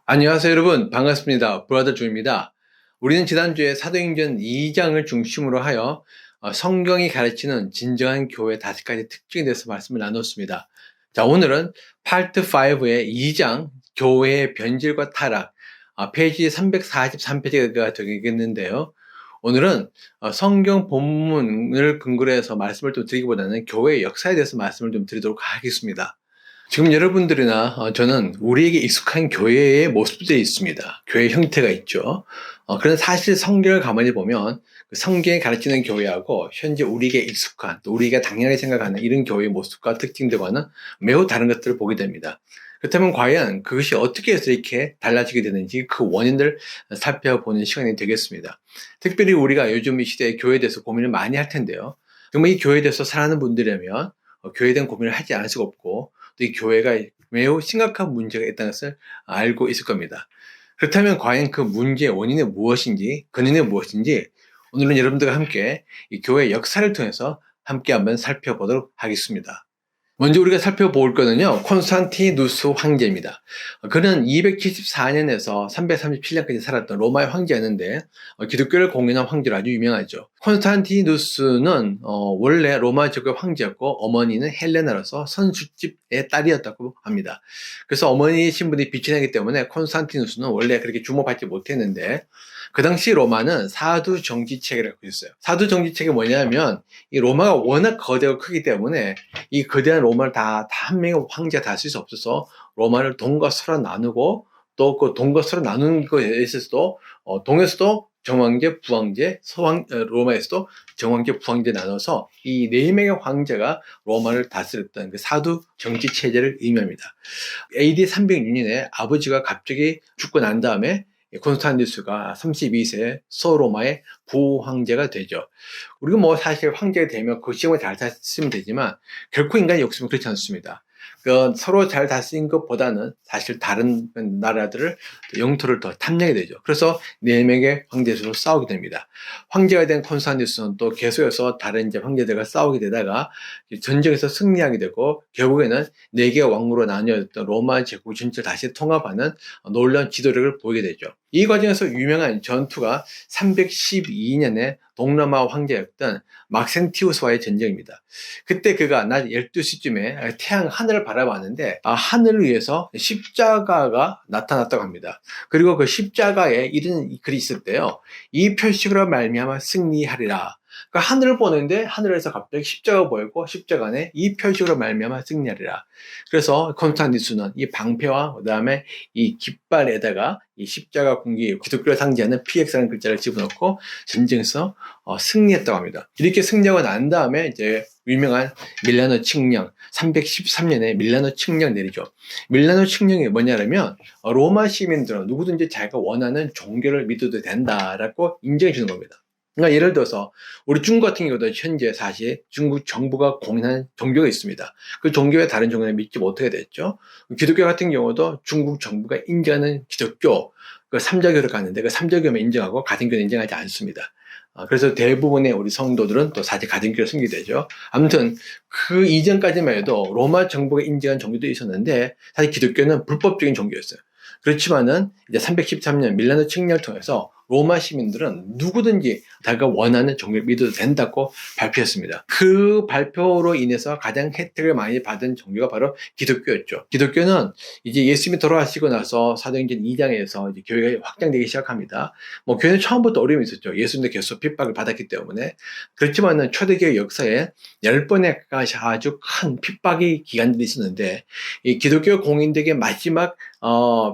안녕하세요 여러분, 반갑습니다. 브라더 주입니다. 우리는 지난주에 사도행전 2장을 중심으로 하여 성경이 가르치는 진정한 교회 5가지 특징에 대해서 말씀을 나눴습니다. 자, 오늘은 파트 5의 2장 교회의 변질과 타락, 페이지 343페이지가 되겠는데요. 오늘은 성경 본문을 근거로 해서 말씀을 좀 드리기보다는 교회의 역사에 대해서 말씀을 좀 드리도록 하겠습니다. 지금 여러분들이나 저는 우리에게 익숙한 교회의 모습들이 있습니다. 교회 형태가 있죠. 그런데 사실 성경을 가만히 보면 그 성경이 가르치는 교회하고 현재 우리에게 익숙한 또 우리가 당연하게 생각하는 이런 교회의 모습과 특징들과는 매우 다른 것들을 보게 됩니다. 그렇다면 과연 그것이 어떻게 해서 이렇게 달라지게 되는지 그 원인을 살펴보는 시간이 되겠습니다. 특별히 우리가 요즘 이 시대에 교회에 대해서 고민을 많이 할 텐데요. 정말 이 교회에 대해서 살아가는 분들이라면 교회에 대한 고민을 하지 않을 수가 없고 또 이 교회가 매우 심각한 문제가 있다는 것을 알고 있을 겁니다. 그렇다면 과연 그 문제의 원인은 무엇인지, 근원은 무엇인지 오늘은 여러분들과 함께 이 교회의 역사를 통해서 함께 한번 살펴보도록 하겠습니다. 먼저 우리가 살펴볼 거는요, 콘스탄티누스 황제입니다. 그는 274년에서 337년까지 살았던 로마의 황제였는데 기독교를 공인한 황제로 아주 유명하죠. 콘스탄티누스는 원래 로마 제국의 황제였고 어머니는 헬레나로서 선술집의 딸이었다고 합니다. 그래서 어머니 신분이 빛이 나기 때문에 콘스탄티누스는 원래 그렇게 주목받지 못했는데 그 당시 로마는 사두 정치 체계를 갖고 있었어요. 사두 정치 체계가 뭐냐면 이 로마가 워낙 거대하고 크기 때문에 이 거대한 로마를 다 한 명의 황제가 다 쓸 수 없어서 로마를 동과 서로 나누고 또 그 동과 서로 나누는 것에 있어서도 동에서도 정황제, 부황제, 로마에서도 정황제, 부황제 나눠서 이 4명의 황제가 로마를 다스렸던 그 사두 정치 체제를 의미합니다. AD 306년에 아버지가 갑자기 죽고 난 다음에 콘스탄티누스가 32세에 서로마의 부황제가 되죠. 우리가 뭐 사실 황제가 되면 그 시험을 잘 다스리면 되지만 결코 인간의 욕심은 그렇지 않습니다. 서로 잘 다스린 것보다는 사실 다른 나라들을 영토를 더 탐내게 되죠. 그래서 4명의 황제수로 싸우게 됩니다. 황제가 된 콘스탄티누스는 또 계속해서 다른 이제 황제들과 싸우게 되다가 전쟁에서 승리하게 되고 결국에는 4개의 왕으로 나뉘어졌던 로마 제국 전체를 다시 통합하는 놀라운 지도력을 보이게 되죠. 이 과정에서 유명한 전투가 312년에 동로마 황제였던 막센티우스와의 전쟁입니다. 그때 그가 낮 12시쯤에 태양 하늘을 바라봤는데 하늘을 위해서 십자가가 나타났다고 합니다. 그리고 그 십자가에 이런 글이 있었대요. 이 표식으로 말미암아 승리하리라. 그러니까 하늘을 보는데 하늘에서 갑자기 십자가 보이고 십자가 안에 이 표식으로 말미암아 승리하리라. 그래서 콘스탄티누스는 이 방패와 그다음에 이 깃발에다가 이 십자가 군기 기독교를 상징하는 PX라는 글자를 집어넣고 전쟁에서 승리했다고 합니다. 이렇게 승리하고 난 다음에 이제 유명한 밀라노 칙령 313년에 밀라노 칙령 내리죠. 밀라노 칙령이 뭐냐면 로마 시민들은 누구든지 자기가 원하는 종교를 믿어도 된다라고 인정해 주는 겁니다. 그러니까 예를 들어서 우리 중국 같은 경우도 현재 사실 중국 정부가 공인한 종교가 있습니다. 그 종교에 다른 종교를 믿지 못하게 됐죠. 기독교 같은 경우도 중국 정부가 인정하는 기독교 그 삼자교를 갔는데 그 삼자교만 인정하고 가정교는 인정하지 않습니다. 그래서 대부분의 우리 성도들은 또 사실 가정교를 숨기게 되죠. 아무튼 그 이전까지만 해도 로마 정부가 인정한 종교도 있었는데 사실 기독교는 불법적인 종교였어요. 그렇지만은 이제 313년 밀라노 칙령을 통해서 로마 시민들은 누구든지 자기가 원하는 종교를 믿어도 된다고 발표했습니다. 그 발표로 인해서 가장 혜택을 많이 받은 종교가 바로 기독교였죠. 기독교는 이제 예수님이 돌아가시고 나서 사도행전 2장에서 이제 교회가 확장되기 시작합니다. 뭐 교회는 처음부터 어려움이 있었죠. 예수님도 계속 핍박을 받았기 때문에. 그렇지만은 초대교회 역사에 10번의 아주 큰 핍박의 기간들이 있었는데 이 기독교 공인들에게 마지막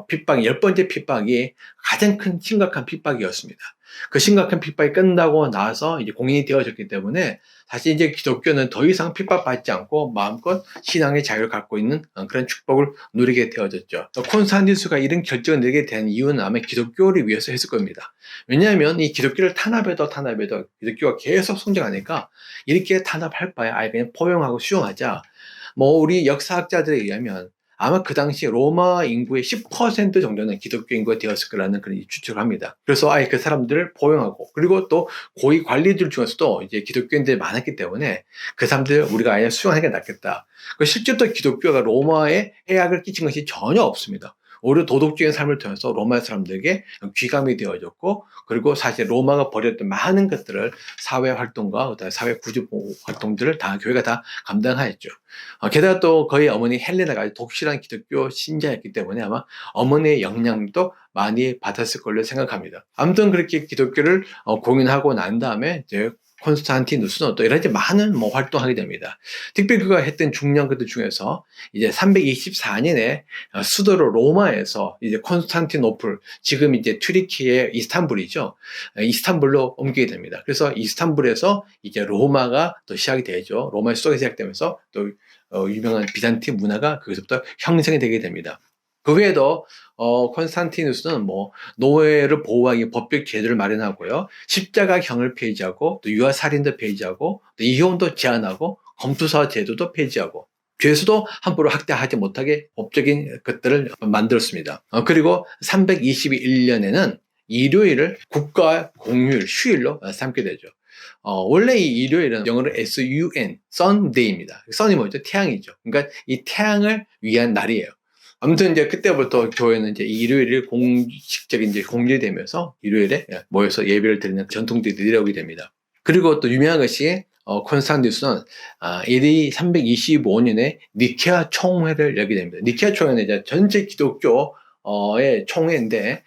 핍박, 10번째 핍박이 가장 큰 심각한 핍박이었습니다. 그 심각한 핍박이 끝나고 나서 이제 공인이 되어졌기 때문에 사실 이제 기독교는 더 이상 핍박받지 않고 마음껏 신앙의 자유를 갖고 있는 그런 축복을 누리게 되어졌죠. 콘스탄티누스가 이런 결정을 내리게 된 이유는 아마 기독교를 위해서 했을 겁니다. 왜냐하면 이 기독교를 탄압해도 기독교가 계속 성장하니까 이렇게 탄압할 바에 아예 그냥 포용하고 수용하자. 뭐 우리 역사학자들에 의하면 아마 그 당시 로마 인구의 10% 정도는 기독교 인구가 되었을 거라는 그런 추측을 합니다. 그래서 아예 그 사람들을 포용하고 그리고 또 고위 관리들 중에서도 이제 기독교인들이 많았기 때문에 그 사람들 우리가 아예 수용하는 게 낫겠다. 실제로 기독교가 로마에 해악을 끼친 것이 전혀 없습니다. 오히려 도덕적인 삶을 통해서 로마 사람들에게 귀감이 되어졌고, 그리고 사실 로마가 벌였던 많은 것들을 사회 활동과 그다음에 사회 구조 활동들을 다 교회가 다 감당하였죠. 게다가 또 거의 어머니 헬레나가 독실한 기독교 신자였기 때문에 아마 어머니의 영향도 많이 받았을 걸로 생각합니다. 아무튼 그렇게 기독교를 공인하고 난 다음에 이제 콘스탄티누스는 또 여러 가지 많은 활동하게 됩니다. 특별히 그가 했던 중요한 것들 중에서 이제 324년에 수도로 로마에서 이제 콘스탄티노플, 지금 이제 튀르키의 이스탄불이죠. 이스탄불로 옮기게 됩니다. 그래서 이스탄불에서 이제 로마가 또 시작이 되죠. 로마의 수도가 시작되면서 또 유명한 비잔틴 문화가 거기서부터 형성이 되게 됩니다. 그 외에도 콘스탄티누스는 노예를 보호하기 법적 제도를 마련하고요, 십자가형을 폐지하고 또 유아살인도 폐지하고 또 이혼도 제한하고 검투사 제도도 폐지하고 죄수도 함부로 학대하지 못하게 법적인 것들을 만들었습니다. 그리고 321년에는 일요일을 국가 공휴일, 휴일로 삼게 되죠. 원래 이 일요일은 영어로 SUN, Sunday입니다. Sun이 뭐죠? 태양이죠. 그러니까 이 태양을 위한 날이에요. 아무튼 이제 그때부터 교회는 이제 일요일을 공식적인 이제 공개되면서 일요일에 모여서 예배를 드리는 전통들이 내려오게 됩니다. 그리고 또 유명한 것이 콘스탄티누스는 AD 325년에 니케아 총회를 열게 됩니다. 니케아 총회는 이제 전체 기독교의 총회인데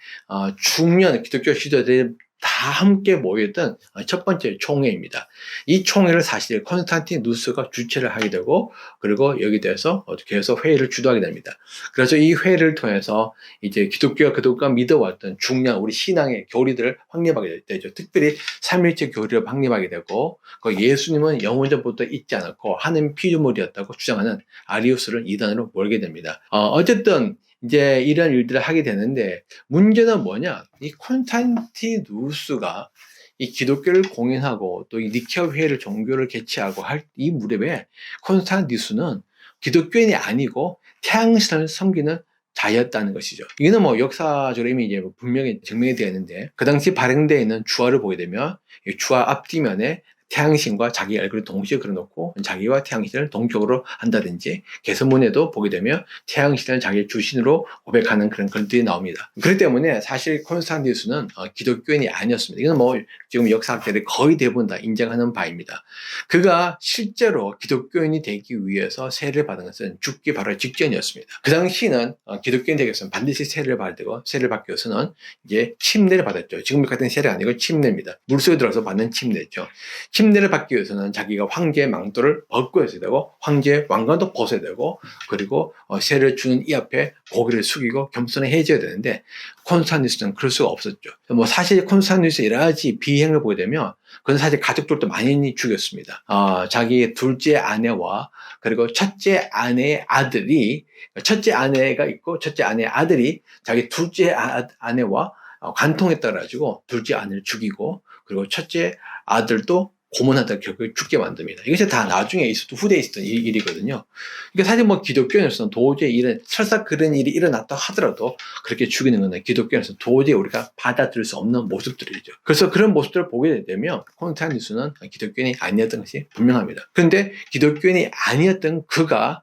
중요한 기독교 시도들이 다 함께 모였던 첫 번째 총회입니다. 이 총회를 사실 콘스탄티누스가 주최를 하게 되고, 그리고 여기 대해서 어떻게 해서 회의를 주도하게 됩니다. 그래서 이 회의를 통해서 이제 기독교가 그동안 믿어왔던 중요한 우리 신앙의 교리들을 확립하게 되죠. 특별히 삼일체 교리를 확립하게 되고, 그 예수님은 영원전부터 있지 않았고 하나님 피조물이었다고 주장하는 아리우스를 이단으로 몰게 됩니다. 어쨌든 이제 이런 일들을 하게 되는데, 문제는 뭐냐? 이 콘스탄티누스가 이 기독교를 공인하고 또 이 니케아 회의를 종교를 개최하고 할 이 무렵에 콘스탄티누스는 기독교인이 아니고 태양신을 섬기는 자였다는 것이죠. 이거는 역사적으로 이미 이제 분명히 증명이 되어 있는데, 그 당시 발행되어 있는 주화를 보게 되면 이 주화 앞뒤면에 태양신과 자기 얼굴을 동시에 그려놓고 자기와 태양신을 동격으로 한다든지, 개선문에도 보게 되면 태양신을 자기의 주신으로 고백하는 그런 글들이 나옵니다. 그렇기 때문에 사실 콘스탄티누스는 기독교인이 아니었습니다. 이건 지금 역사학자들이 거의 대부분 다 인정하는 바입니다. 그가 실제로 기독교인이 되기 위해서 세례를 받은 것은 죽기 바로 직전이었습니다. 그 당시는 기독교인 되기 위해서는 반드시 세례를 받아야 되고, 세례를 받기 위해서는 이제 침례를 받았죠. 지금 같은 세례가 아니고 침례입니다. 물속에 들어가서 받는 침례죠. 침례를 받기 위해서는 자기가 황제의 망토를 벗고 있어야 되고, 황제의 왕관도 벗어야 되고, 그리고 세례를 주는 이 앞에 고개를 숙이고 겸손해져야 되는데, 콘스탄티누스는 그럴 수가 없었죠. 사실 콘스탄티누스의 여러 가지 비행을 보게 되면 그건 사실 가족들도 많이 죽였습니다. 자기 둘째 아내와 그리고 첫째 아내의 아들이, 첫째 아내가 있고 첫째 아내의 아들이 자기 둘째 아내와 간통했다 그래가지고 둘째 아내를 죽이고, 그리고 첫째 아들도 고문하다 결국에 죽게 만듭니다. 이것이 다 나중에 후대에 있었던 일이거든요. 그러니까 사실 기독교인으로서는 도저히 설사 그런 일이 일어났다 하더라도 그렇게 죽이는 건 기독교인으로서 도저히 우리가 받아들일 수 없는 모습들이죠. 그래서 그런 모습들을 보게 되면 콘스탄티누스는 기독교인이 아니었던 것이 분명합니다. 그런데 기독교인이 아니었던 그가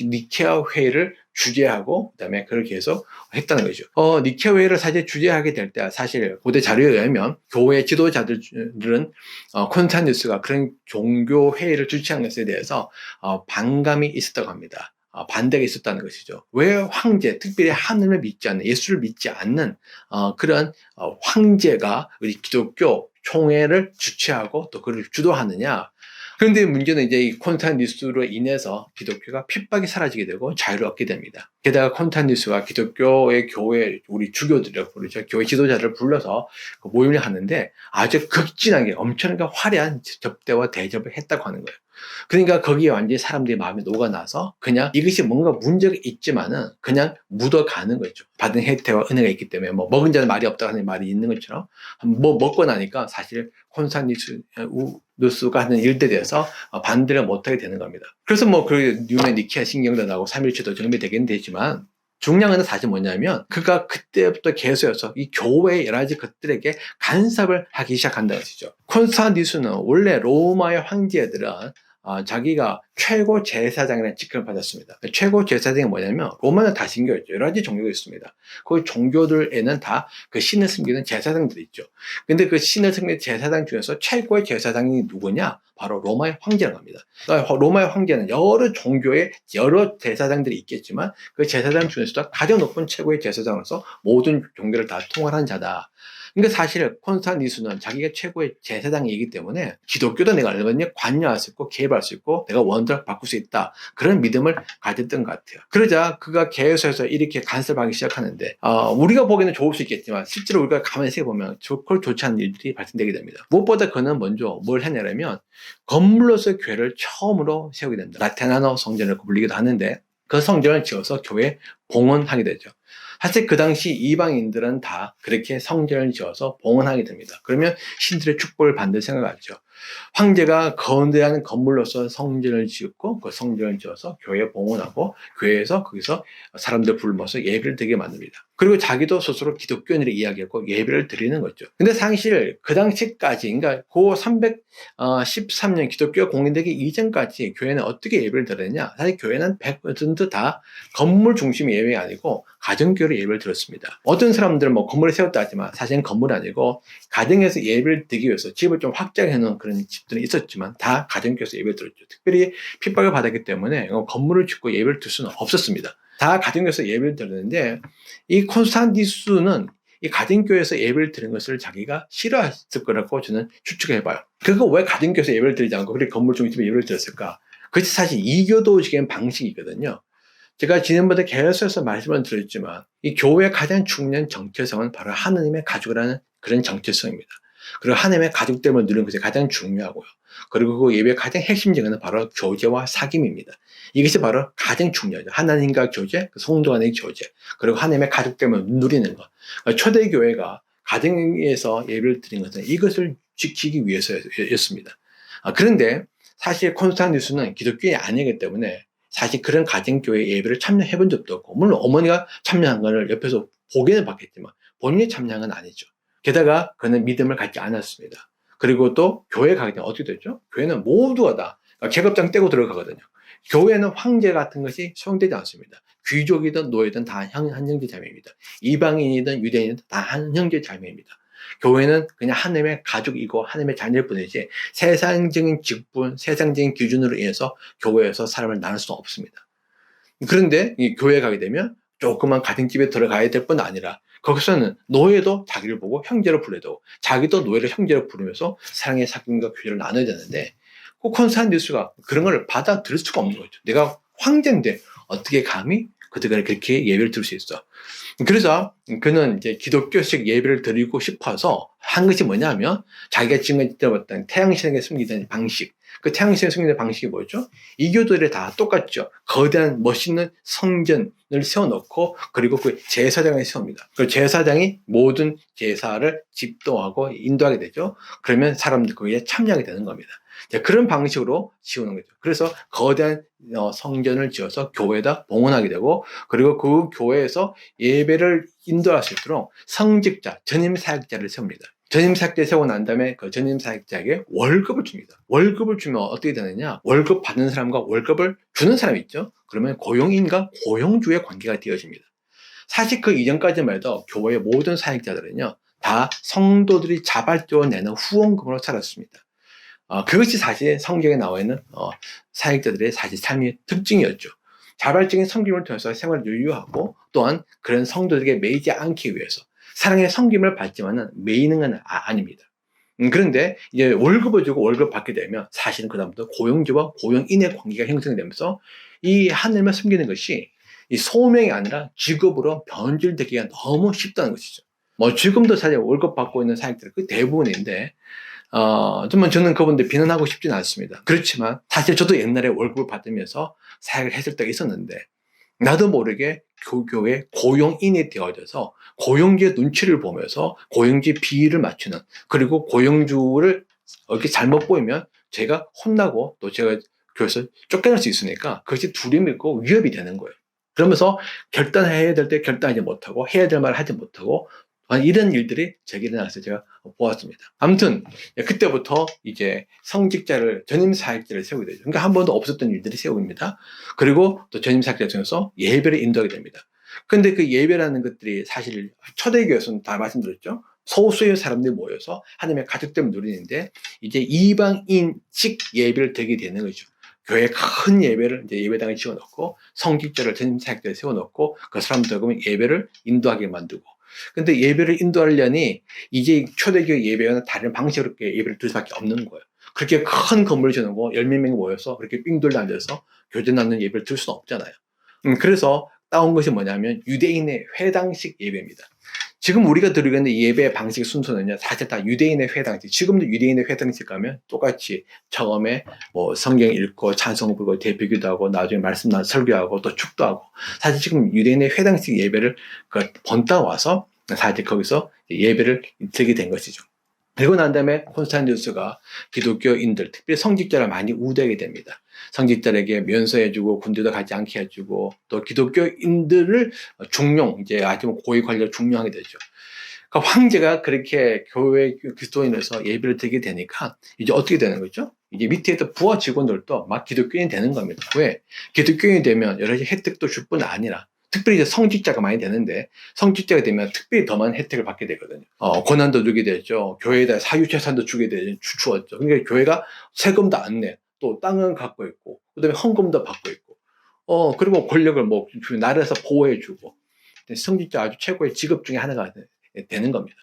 니케아 회의를 주재하고 그다음에 그걸 계속 했다는 거죠. 니케아 회의를 사실 주재하게 될 때 사실 고대 자료에 의하면 교회 지도자들은 콘스탄티누스가 그런 종교 회의를 주최한 것에 대해서 반감이 있었다고 합니다. 반대가 있었다는 것이죠. 왜 황제, 특별히 하늘을 믿지 않는, 예수를 믿지 않는 그런 황제가 우리 기독교 총회를 주최하고 또 그걸 주도하느냐? 그런데 문제는 이제 이 콘스탄티누스로 인해서 기독교가 핍박이 사라지게 되고 자유를 얻게 됩니다. 게다가 콘스탄티누스가 기독교의 교회, 우리 주교들이라고 부르죠. 교회 지도자를 불러서 모임을 하는데 아주 극진하게 엄청나게 화려한 접대와 대접을 했다고 하는 거예요. 그러니까 거기에 완전히 사람들이 마음이 녹아나서 그냥 이것이 뭔가 문제가 있지만은 그냥 묻어가는 거죠. 받은 혜택과 은혜가 있기 때문에 먹은 자는 말이 없다 하는 말이 있는 것처럼 먹고 나니까 사실 콘스탄티누스가 하는 일들에 대해서 반대를 못하게 되는 겁니다. 그래서 그 유명 니케아 신경도 나고 삼일체도 정비되긴 되지만 중요한 건 사실 뭐냐면 그가 그때부터 계속해서 이 교회의 여러 가지 것들에게 간섭을 하기 시작한다는 것이죠. 콘스탄티누스는 원래 로마의 황제들은 자기가 최고 제사장이라는 직함을 받았습니다. 최고 제사장이 뭐냐면 로마는 다신교였죠. 여러 가지 종교가 있습니다. 그 종교들에는 다 그 신을 섬기는 제사장들이 있죠. 근데 그 신을 섬기는 제사장 중에서 최고의 제사장이 누구냐? 바로 로마의 황제라고 합니다. 그러니까 로마의 황제는 여러 종교의 여러 제사장들이 있겠지만 그 제사장 중에서도 가장 높은 최고의 제사장으로서 모든 종교를 다 통할한 자다. 그러니까 사실 콘스탄티누스는 자기가 최고의 제사장이기 때문에 기독교도 내가 얼마든지 관여할 수 있고 개입할 수 있고 내가 원한대로 바꿀 수 있다. 그런 믿음을 가졌던 것 같아요. 그러자 그가 계속해서 이렇게 간섭하기 시작하는데 우리가 보기에는 좋을 수 있겠지만 실제로 우리가 가만히 생각해보면 좋고 좋지 않은 일들이 발생되게 됩니다. 무엇보다 그는 먼저 뭘 했냐면 건물로서 교회를 처음으로 세우게 됩니다. 라테나노 성전을 불리기도 하는데 그 성전을 지어서 교회에 봉헌하게 되죠. 사실 그 당시 이방인들은 다 그렇게 성전을 지어서 봉헌하게 됩니다. 그러면 신들의 축복을 받는 생각하죠. 황제가 거대한 건물로서 성전을 지었고 그 성전을 지어서 교회에 봉헌하고 교회에서 거기서 사람들 불러서 예배를 드리게 만듭니다. 그리고 자기도 스스로 기독교인을 이야기하고 예배를 드리는 거죠. 근데 사실 그 당시까지 그러니까 그 313년 기독교가 공인되기 이전까지 교회는 어떻게 예배를 드렸냐? 사실 교회는 100%다 건물 중심의 예배가 아니고 가정교회로 예배를 드렸습니다. 어떤 사람들은 뭐 건물을 세웠다 하지만 사실은 건물이 아니고 가정에서 예배를 드리기 위해서 집을 좀 확장해 놓은 그런 집들은 있었지만 다 가정교회에서 예배를 드렸죠. 특별히 핍박을 받았기 때문에 건물을 짓고 예배를 드릴 수는 없었습니다. 다 가정교회에서 예배를 드렸는데 이 콘스탄티누스는 이 가정교회에서 예배를 드리는 것을 자기가 싫어했을 거라고 저는 추측해봐요. 그거 왜 가정교회에서 예배를 드리지 않고 그렇게 건물 중심에 예배를 드렸을까? 그것이 사실 이교도식의 방식이거든요. 제가 지난번에 계속해서 말씀을 드렸지만 이 교회의 가장 중요한 정체성은 바로 하느님의 가족이라는 그런 정체성입니다. 그리고 하나님의 가족됨을 누리는 것이 가장 중요하고요. 그리고 그 예배의 가장 핵심적인 건 바로 교제와 사귐입니다. 이것이 바로 가장 중요하죠. 하나님과 교제, 성도 간의 교제, 그리고 하나님의 가족됨을 누리는 것. 초대교회가 가정에서 예배를 드린 것은 이것을 지키기 위해서였습니다. 그런데 사실 콘스탄티누스는 기독교인이 아니기 때문에 사실 그런 가정교회 예배를 참여해 본 적도 없고, 물론 어머니가 참여한 것을 옆에서 보기는 봤겠지만 본인이 참여한 건 아니죠. 게다가 그는 믿음을 갖지 않았습니다. 그리고 또 교회 가게 되면 어떻게 되죠? 교회는 모두가 다 계급장 떼고 들어가거든요. 교회는 황제 같은 것이 소용되지 않습니다. 귀족이든 노예든 다 한 형제 자매입니다. 이방인이든 유대인이든 다 한 형제 자매입니다. 교회는 그냥 하나님의 가족이고 하나님의 자녀일 뿐이지 세상적인 직분, 세상적인 기준으로 인해서 교회에서 사람을 나눌 수는 없습니다. 그런데 이 교회에 가게 되면 조그만 가정집에 들어가야 될 뿐 아니라 거기서는 노예도 자기를 보고 형제로 불러도 자기도 노예를 형제로 부르면서 사랑의 사귐과 교제를 나눠야 되는데 그 콘스탄티누스가 그런 걸 받아들일 수가 없는 거죠. 내가 황제인데 어떻게 감히 그들과 그렇게 예배를 드릴 수 있어? 그래서 그는 이제 기독교식 예배를 드리고 싶어서 한 것이 뭐냐면 자기가 지금까지 들어봤던 태양신에게 숨기던 방식, 그 태양신에 숨기는 방식이 뭐죠? 이교도들이 다 똑같죠. 거대한 멋있는 성전을 세워놓고 그리고 그 제사장을 세웁니다. 그 제사장이 모든 제사를 집도하고 인도하게 되죠. 그러면 사람들 거기에 참여하게 되는 겁니다. 그런 방식으로 지우는 거죠. 그래서 거대한 성전을 지어서 교회에다 봉헌하게 되고 그리고 그 교회에서 예배를 인도할 수 있도록 성직자, 전임 사역자를 세웁니다. 전임 사역자 세우고 난 다음에 그 전임 사역자에게 월급을 줍니다. 월급을 주면 어떻게 되느냐? 월급 받는 사람과 월급을 주는 사람이 있죠. 그러면 고용인과 고용주의 관계가 되어집니다. 사실 그 이전까지만 해도 교회의 모든 사역자들은요, 다 성도들이 자발적으로 내는 후원금으로 살았습니다. 그것이 사실 성경에 나와 있는 사역자들의 사실 삶의 특징이었죠. 자발적인 섬김을 통해서 생활을 유유하고 또한 그런 성도들에게 매이지 않기 위해서 사랑의 섬김을 받지만은 매이는 건 아닙니다. 그런데 이제 월급을 주고 월급 받게 되면 사실은 그다음부터 고용주와 고용인의 관계가 형성되면서 이 하늘만 섬기는 것이 이 소명이 아니라 직업으로 변질되기가 너무 쉽다는 것이죠. 뭐 지금도 사실 월급 받고 있는 사역들은 그 대부분인데 정말 저는 그분들 비난하고 싶지는 않습니다. 그렇지만 사실 저도 옛날에 월급을 받으면서 사역을 했을 때가 있었는데 나도 모르게 교교의 고용인이 되어져서 고용주의 눈치를 보면서 고용주 비위를 맞추는 그리고 고용주를 이렇게 잘못 보이면 제가 혼나고 또 제가 교회에서 쫓겨날 수 있으니까 그것이 두려움이 있고 위협이 되는 거예요. 그러면서 결단해야 될 때 결단하지 못하고 해야 될 말을 하지 못하고 이런 일들이 제게 일어나서 제가 보았습니다. 아무튼 그때부터 이제 성직자를 전임 사역자를 세우게 되죠. 그러니까 한 번도 없었던 일들이 세웁니다. 그리고 또 전임 사역자 중에서 예배를 인도하게 됩니다. 근데 그 예배라는 것들이 사실 초대교회에서는 다 말씀드렸죠. 소수의 사람들이 모여서 하나님의 가족됨을 누리는데 이제 이방인식 예배를 드리게 되는 거죠. 교회 큰 예배를 이제 예배당에 지어놓고 성직자를 전임 사역자를 세워놓고 그 사람들 그러면 예배를 인도하게 만들고. 근데 예배를 인도하려니 이제 초대교회 예배와는 다른 방식으로 예배를 드릴 수밖에 없는 거예요. 그렇게 큰 건물을 지어놓고 10몇 명이 모여서 그렇게 삥돌려 앉아서 교제 나누는 예배를 드릴 수는 없잖아요. 그래서 따온 것이 뭐냐면 유대인의 회당식 예배입니다. 지금 우리가 드리고 있는 예배 방식 순서는요, 사실 다 유대인의 회당식. 지금도 유대인의 회당식 가면 똑같이 처음에 뭐 성경 읽고 찬송 부르고 대표기도 하고 나중에 말씀 설교하고 또 축도하고. 사실 지금 유대인의 회당식 예배를 본따 와서 사실 거기서 예배를 드리게 된 것이죠. 그리고 난 다음에 콘스탄티누스가 기독교인들, 특별히 성직자를 많이 우대하게 됩니다. 성직자에게 면서해주고 군대도 가지 않게 해주고 또 기독교인들을 중용, 이제 아주 고위 관리를 중용하게 되죠. 그러니까 황제가 그렇게 교회 그리스도인으로서 예배를 드리게 되니까 이제 어떻게 되는 거죠? 이제 밑에 있던 부하 직원들도 막 기독교인이 되는 겁니다. 왜? 기독교인이 되면 여러 가지 혜택도 줄 뿐 아니라 특별히 이제 성직자가 많이 되는데 성직자가 되면 특별히 더 많은 혜택을 받게 되거든요. 권한도 주게 되죠. 교회에다 사유재산도 주게 되죠. 주었죠. 그러니까 교회가 세금도 안 내. 또 땅은 갖고 있고 그다음에 헌금도 받고 있고 그리고 권력을 뭐 나라에서 보호해주고 성직자 아주 최고의 직업 중에 하나가 되는 겁니다.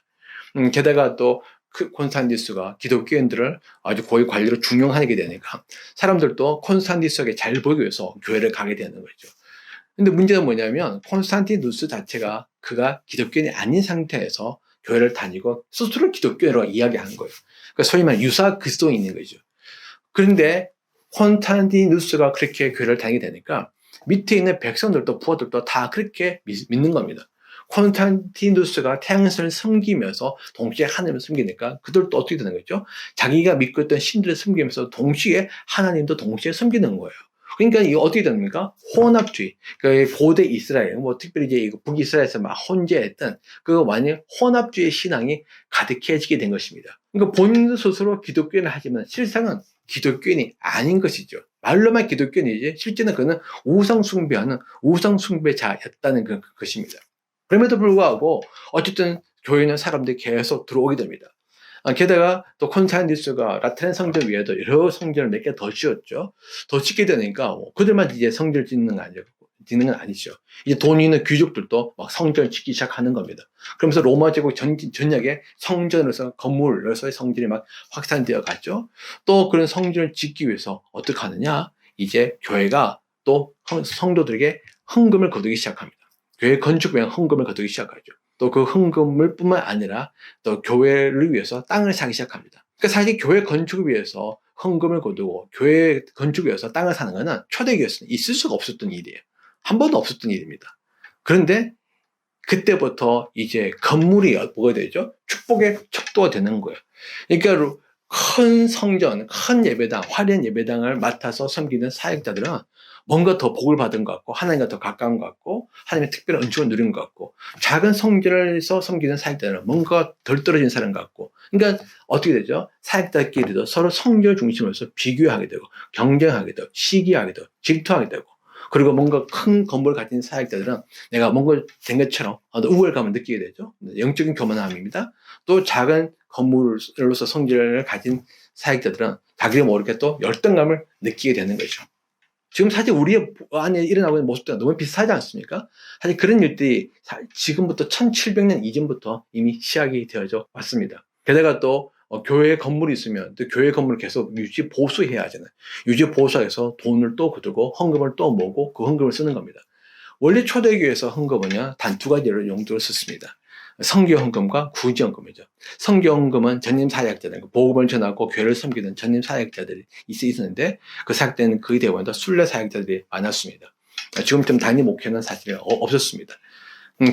게다가 또 콘스탄티누스가 기독교인들을 아주 고위 관리로 중용하게 되니까 사람들도 콘스탄티누스에게 잘 보이기 위해서 교회를 가게 되는 거죠. 근데 문제는 뭐냐면 콘스탄티누스 자체가 그가 기독교인이 아닌 상태에서 교회를 다니고 스스로 기독교인으로 이야기하는 거예요. 그러니까 소위 말하는 유사 그리스도인인 거죠. 그런데 콘스탄티누스가 그렇게 교회를 다니게 되니까 밑에 있는 백성들도 부하들도 다 그렇게 믿는 겁니다. 콘스탄티누스가 태양신을 섬기면서 동시에 하나님을 섬기니까 그들도 어떻게 되는 거죠? 자기가 믿고 있던 신들을 섬기면서 동시에 하나님도 동시에 섬기는 거예요. 그러니까 이거 어떻게 됩니까? 혼합주의. 그러니까 고대 이스라엘, 뭐 특별히 이제 북이스라엘에서 막 혼재했던 그 완전 혼합주의 신앙이 가득해지게 된 것입니다. 그러니까 본인 스스로 기독교인을 하지만 실상은 기독교인이 아닌 것이죠. 말로만 기독교인이지 실제는 그는 우상숭배하는 우상숭배자였다는 것입니다. 그럼에도 불구하고 어쨌든 교회는 사람들이 계속 들어오게 됩니다. 게다가 또 콘스탄티누스가 라테란 성전 외에도 여러 성전을 몇 개 더 지었죠. 더 짓게 되니까 그들만 이제 성전을 짓는 건 아니죠. 이제 돈 있는 귀족들도 막 성전을 짓기 시작하는 겁니다. 그러면서 로마 제국 전역에 성전으로서 건물로서의 성전이 막 확산되어 갔죠. 또 그런 성전을 짓기 위해서 어떻게 하느냐? 이제 교회가 또 성도들에게 헌금을 거두기 시작합니다. 교회 건축 외에 헌금을 거두기 시작하죠. 또 그 헌금을 뿐만 아니라 또 교회를 위해서 땅을 사기 시작합니다. 그러니까 사실 교회 건축을 위해서 헌금을 거두고 교회 건축을 위해서 땅을 사는 것은 초대교회에서는 있을 수가 없었던 일이에요. 한 번도 없었던 일입니다. 그런데 그때부터 이제 건물이 뭐가 되죠? 축복의 척도가 되는 거예요. 그러니까 큰 성전, 큰 예배당, 화려한 예배당을 맡아서 섬기는 사역자들은 뭔가 더 복을 받은 것 같고 하나님과 더 가까운 것 같고 하나님의 특별한 은총을 누린 것 같고 작은 성전에서 섬기는 사역자들은 뭔가 덜 떨어진 사람 같고 그러니까 어떻게 되죠? 사역자끼리도 서로 성전 중심으로서 비교하게 되고 경쟁하게 되고 시기하게 되고 질투하게 되고 그리고 뭔가 큰 건물을 가진 사역자들은 내가 뭔가 된 것처럼 우월감을 느끼게 되죠. 영적인 교만함입니다. 또 작은 건물로서 성전을 가진 사역자들은 자기를 모르게 또 열등감을 느끼게 되는 거죠. 지금 사실 우리 안에 일어나고 있는 모습과 너무 비슷하지 않습니까? 사실 그런 일들이 지금부터 1700년 이전부터 이미 시작이 되어져 왔습니다. 게다가 또 교회 건물이 있으면 또 교회 건물을 계속 유지 보수해야 하잖아요. 유지 보수해서 돈을 또 거두고 헌금을 또 모으고 그 헌금을 쓰는 겁니다. 원래 초대교회에서 헌금은요 단 두 가지를 용도로 썼습니다. 성교헌금과 구제헌금이죠. 성교헌금은 전임 사역자들, 복음을 전하고 교회를 섬기는 전임 사역자들이 있었는데 그 사역자는 그 대원도 순례 사역자들이 많았습니다. 지금쯤 단임 목회는 사실 없었습니다.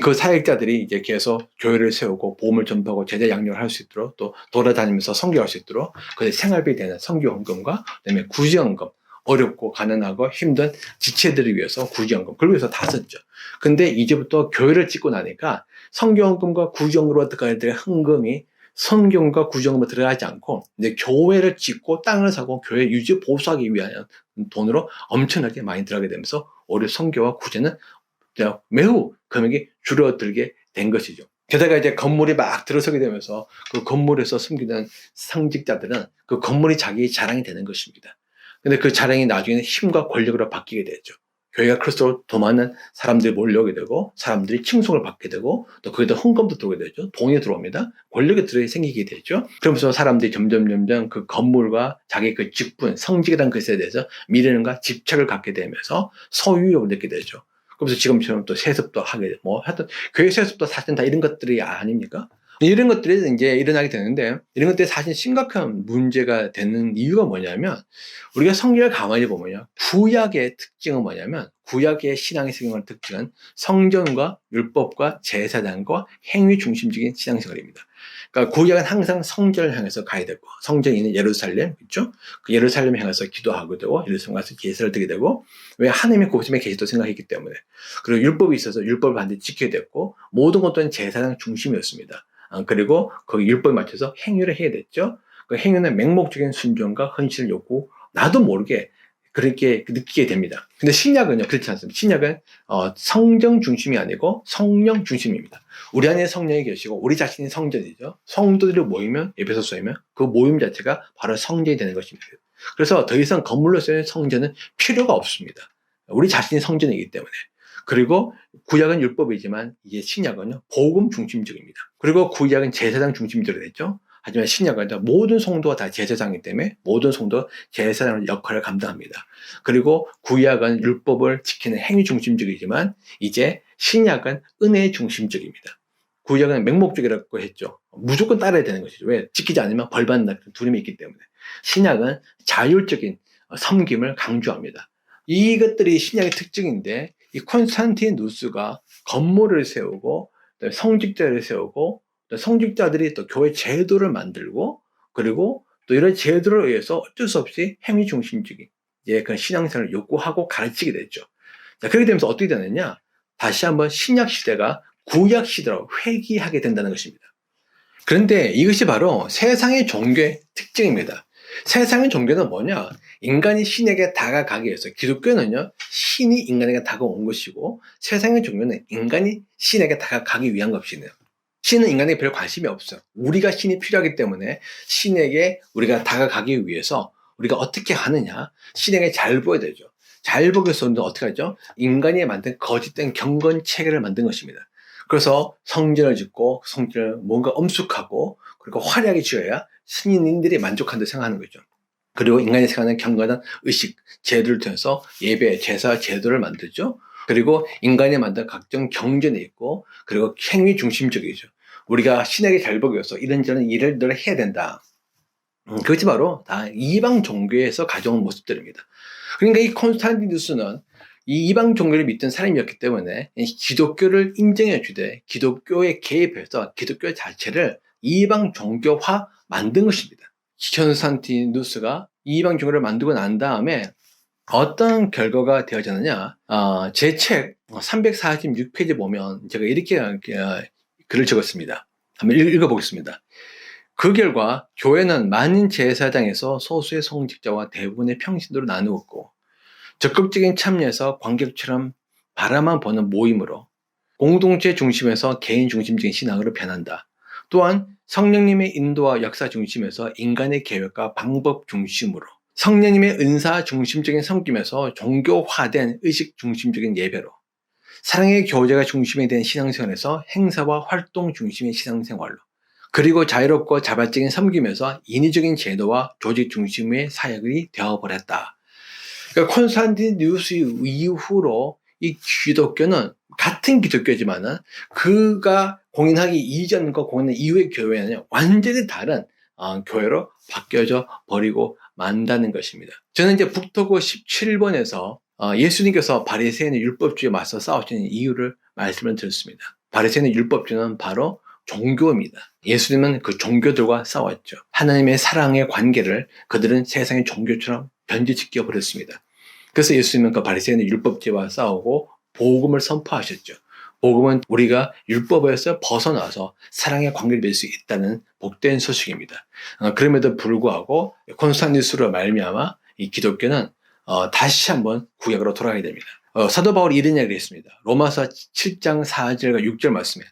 그 사역자들이 이제 계속 교회를 세우고 복음을 전파하고 제자 양육을 할 수 있도록 또 돌아다니면서 선교할 수 있도록 그 생활비 되는 성교헌금과 그다음에 구제헌금 어렵고 가난하고 힘든 지체들을 위해서 구제헌금 그걸 위해서 다 썼죠. 근데 이제부터 교회를 짓고 나니까 성경금과 구정으로 들어가야 될 헌금이 성경과 구정으로 들어가지 않고 이제 교회를 짓고 땅을 사고 교회 유지 보수하기 위한 돈으로 엄청나게 많이 들어가게 되면서 오히려 성교와 구제는 매우 금액이 줄어들게 된 것이죠. 게다가 이제 건물이 막 들어서게 되면서 그 건물에서 숨기는 성직자들은 그 건물이 자기 자랑이 되는 것입니다. 근데 그 자랑이 나중에는 힘과 권력으로 바뀌게 되죠. 교회가 클수록 더 많은 사람들이 몰려오게 되고 사람들이 칭송을 받게 되고 또 거기다 헌금도 들어오게 되죠. 돈이 들어옵니다. 권력이 생기게 되죠. 그러면서 사람들이 점점 그 건물과 자기 그 직분, 성직이라는 것에 대해서 미련과 집착을 갖게 되면서 소유욕을 느끼게 되죠. 그래서 지금처럼 또 세습도 하게 되고, 뭐, 하여튼, 교회 세습도 사실 다 이런 것들이 아닙니까? 이런 것들이 이제 일어나게 되는데, 이런 것들이 사실 심각한 문제가 되는 이유가 뭐냐면, 우리가 성경을 가만히 보면요. 구약의 특징은 뭐냐면, 구약의 신앙의 성경의 특징은 성전과 율법과 제사장과 행위 중심적인 신앙생활입니다. 그러니까 구약은 항상 성전을 향해서 가야 되고, 성전이 있는 예루살렘, 그렇죠? 그 예루살렘을 향해서 기도하고 되고, 예루살렘 가서 제사를 드리게 되고, 왜 하나님의 고심에 계시다고 생각했기 때문에. 그리고 율법이 있어서 율법을 반드시 지켜야 됐고, 모든 것들은 제사장 중심이었습니다. 그리고 그 율법에 맞춰서 행위를 해야 됐죠. 그 행위는 맹목적인 순종과 헌신을 요구, 나도 모르게 그렇게 느끼게 됩니다. 근데 신약은요, 그렇지 않습니다. 신약은 성정 중심이 아니고 성령 중심입니다. 우리 안에 성령이 계시고 우리 자신이 성전이죠. 성도들이 모이면, 에베소서에 모이면 그 모임 자체가 바로 성전이 되는 것입니다. 그래서 더 이상 건물로서의 성전은 필요가 없습니다. 우리 자신이 성전이기 때문에. 그리고 구약은 율법이지만 이게 신약은요, 복음 중심적입니다. 그리고 구약은 제사장 중심적으로 됐죠. 하지만 신약은 모든 성도가 다 제사장이기 때문에 모든 성도가 제사장 역할을 감당합니다. 그리고 구약은 율법을 지키는 행위 중심적이지만 이제 신약은 은혜 중심적입니다. 구약은 맹목적이라고 했죠. 무조건 따라야 되는 것이죠. 왜? 지키지 않으면 벌받는다는 두려움이 있기 때문에. 신약은 자율적인 섬김을 강조합니다. 이것들이 신약의 특징인데 이 콘스탄티누스가 건물을 세우고 성직자를 세우고 성직자들이 또 교회 제도를 만들고 그리고 또 이런 제도를 의해서 어쩔 수 없이 행위 중심적인 그 신앙생활을 요구하고 가르치게 됐죠. 자, 그렇게 되면서 어떻게 되느냐? 다시 한번 신약 시대가 구약 시대로 회귀하게 된다는 것입니다. 그런데 이것이 바로 세상의 종교의 특징입니다. 세상의 종교는 뭐냐? 인간이 신에게 다가가기 위해서 기독교는요, 신이 인간에게 다가온 것이고 세상의 종교는 인간이 신에게 다가가기 위한 것이네요. 신은 인간에게 별 관심이 없어요. 우리가 신이 필요하기 때문에 신에게 우리가 다가가기 위해서 우리가 어떻게 하느냐? 신에게 잘 보여야 되죠. 잘 보기 위해서는 어떻게 하죠? 인간이 만든 거짓된 경건 체계를 만든 것입니다. 그래서 성전을 짓고 성전을 뭔가 엄숙하고 그리고 화려하게 지어야 신인들이 만족한다고 생각하는 거죠. 그리고 인간이 생각하는 경건한 의식, 제도를 통해서 예배, 제사, 제도를 만들죠. 그리고 인간이 만든 각종 경전이 있고 그리고 행위 중심적이죠. 우리가 신에게 잘 보기 위해서 이런저런 일을 늘 해야 된다. 그것이 바로 다 이방 종교에서 가져온 모습들입니다. 그러니까 이 콘스탄티누스는 이 이방 종교를 믿던 사람이었기 때문에 기독교를 인정해 주되 기독교에 개입해서 기독교 자체를 이방 종교화 만든 것입니다. 콘스탄티누스가 이방 종교를 만들고 난 다음에 어떤 결과가 되어졌느냐? 제 책 346페이지 보면 제가 이렇게 글을 적었습니다. 한번 읽어보겠습니다. 그 결과 교회는 많은 제사장에서 소수의 성직자와 대부분의 평신도로 나누었고 적극적인 참여에서 관객처럼 바라만 보는 모임으로 공동체 중심에서 개인 중심적인 신앙으로 변한다. 또한 성령님의 인도와 역사 중심에서 인간의 계획과 방법 중심으로 성령님의 은사 중심적인 섬김에서 종교화된 의식 중심적인 예배로 사랑의 교제가 중심이 된 신앙생활에서 행사와 활동 중심의 신앙생활로 그리고 자유롭고 자발적인 섬김에서 인위적인 제도와 조직 중심의 사역이 되어버렸다. 그러니까 콘스탄티누스 이후로 이 기독교는 같은 기독교지만은 그가 공인하기 이전과 공인 이후의 교회는 완전히 다른 교회로 바뀌어져 버리고 만다는 것입니다. 저는 이제 북토고 17번에서 예수님께서 바리새인의 율법주의에 맞서 싸우시는 이유를 말씀을 드렸습니다. 바리새인의 율법주의는 바로 종교입니다. 예수님은 그 종교들과 싸웠죠. 하나님의 사랑의 관계를 그들은 세상의 종교처럼 변질시켜 버렸습니다. 그래서 예수님은 그 바리새인의 율법주의와 싸우고 복음을 선포하셨죠. 복음은 우리가 율법에서 벗어나서 사랑의 관계를 맺을 수 있다는 복된 소식입니다. 그럼에도 불구하고 콘스탄티누스로 말미암아 이 기독교는 다시 한번 구약으로 돌아가게 됩니다. 사도 바울이 이런 이야기를 했습니다. 로마서 7장 4절과 6절 말씀에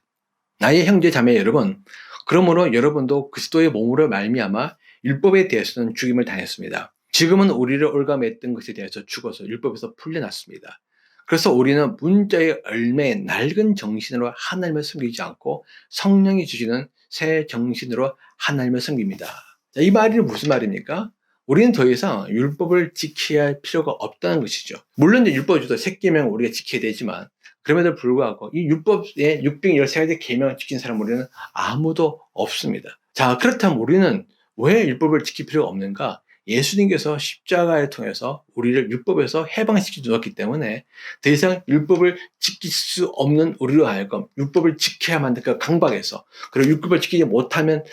나의 형제 자매 여러분, 그러므로 여러분도 그리스도의 몸으로 말미암아 율법에 대해서는 죽임을 당했습니다. 지금은 우리를 올가맸던 것에 대해서 죽어서 율법에서 풀려났습니다. 그래서 우리는 문자의 열매의 낡은 정신으로 하나님을 섬기지 않고 성령이 주시는 새 정신으로 하나님을 섬깁니다. 자, 이 말이 무슨 말입니까? 우리는 더 이상 율법을 지켜야 할 필요가 없다는 것이죠. 물론 율법을 주도 새 계명을 우리가 지켜야 되지만 그럼에도 불구하고 이 율법의 613가지 계명을 지킨 사람은 우리는 아무도 없습니다. 자, 그렇다면 우리는 왜 율법을 지킬 필요가 없는가? 예수님께서 십자가를 통해서 우리를 율법에서 해방시켜 주었기 때문에 더 이상 율법을 지킬 수 없는 우리로 하여금 율법을 지켜야만 하는 그 강박에서, 그리고 율법을 지키지 못하면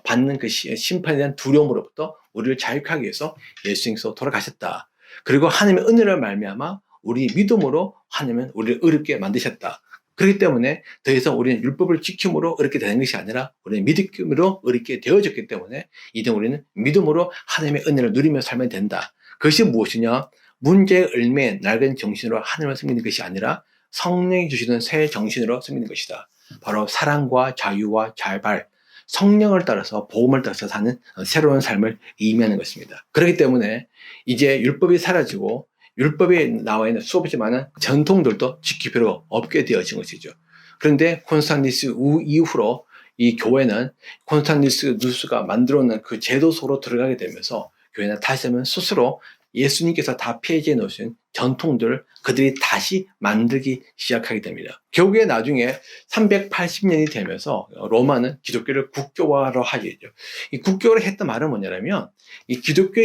받는 그 심판에 대한 두려움으로부터 우리를 자유하기 위해서 예수님께서 돌아가셨다. 그리고 하나님의 은혜를 말미암아 우리 믿음으로 하나님은 우리를 의롭게 만드셨다. 그렇기 때문에 더 이상 우리는 율법을 지킴으로 의롭게 되는 것이 아니라 우리는 믿음으로 의롭게 되어졌기 때문에 이제 우리는 믿음으로 하나님의 은혜를 누리며 살면 된다. 그것이 무엇이냐? 문제의 열매의 낡은 정신으로 하나님을 섬기는 것이 아니라 성령이 주시는 새 정신으로 섬기는 것이다. 바로 사랑과 자유와 자발, 성령을 따라서 복음을 따라서 사는 새로운 삶을 의미하는 것입니다. 그렇기 때문에 이제 율법이 사라지고 율법에 나와 있는 수없이 많은 전통들도 지킬 필요가 없게 되어진 것이죠. 그런데 콘스탄티누스 이후로 이 교회는 콘스탄티누스가 만들어 놓은 그 제도 속으로 들어가게 되면서 교회는 다시 한번 스스로 예수님께서 다 폐지해 놓으신 전통들을 그들이 다시 만들기 시작하게 됩니다. 결국에 나중에 380년이 되면서 로마는 기독교를 국교화로 하게 되죠. 이 국교를 했던 말은 뭐냐면 이 기독교